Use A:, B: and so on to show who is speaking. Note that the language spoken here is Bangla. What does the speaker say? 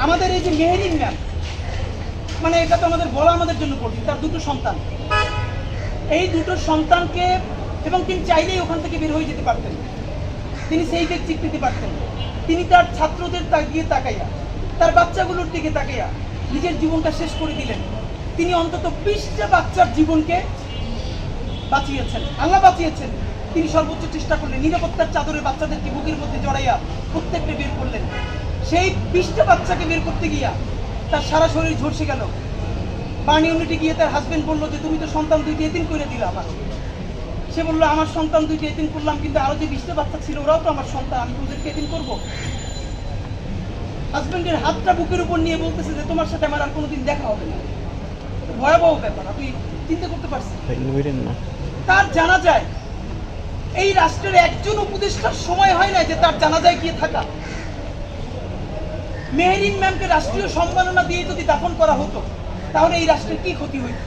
A: আমাদের এই যে মেহেরিন ম্যাম, মানে এটা তো আমাদের বলা আমাদের জন্য কঠিন, তার দুটো সন্তান, এই দুটো সন্তানকে, এবং তিনি চাইলেই ওখান থেকে বের হয়ে যেতে পারতেন, তিনি সেই ব্যক্তি পেতে পারতেন। তিনি তার ছাত্রদের দিকে তাকাইয়া, তার বাচ্চাগুলোর দিকে তাকাইয়া নিজের জীবনটা শেষ করে দিলেন। তিনি অন্তত 20টা বাচ্চার জীবনকে বাঁচিয়েছেন, আল্লাহ বাঁচিয়েছেন। তিনি সর্বোচ্চ চেষ্টা করলেন, নিরাপত্তার চাদরে বাচ্চাদেরকে বুকের মধ্যে জড়াইয়া প্রত্যেকটা বের করলেন। সেই 20টা বাচ্চাকে বের করতে গিয়া তার সারা শরীর ঝরসে গেল। বার্ন ইউনিটে গিয়ে তার হাজবেন্ড বললো যে তুমি তো সন্তান 2টি এতিম করে দিলে আমার। সে বললো আমার সন্তান 2টি এতিম করলাম, কিন্তু আরো যে 20টা বাচ্চা ছিল ওরাও তো আমার সন্তান, আমি ওদেরকে এতিম করবো? হাজবেন্ডের হাতটা বুকের উপর নিয়ে বলতেছে যে তোমার সাথে আমার আর কোনোদিন দেখা হবে না। ভয়াবহ ব্যাপার, আপনি চিন্তা করতে পারছেন? তার জানা যায় এই রাষ্ট্রের একজন উপদেষ্টার সময় হয় না যে তার জানাজায় গিয়ে থাকা। মেহেরিন ম্যামকে রাষ্ট্রীয় সম্মাননা দিয়ে যদি দাফন করা হতো তাহলে এই রাষ্ট্রের কি ক্ষতি হইত?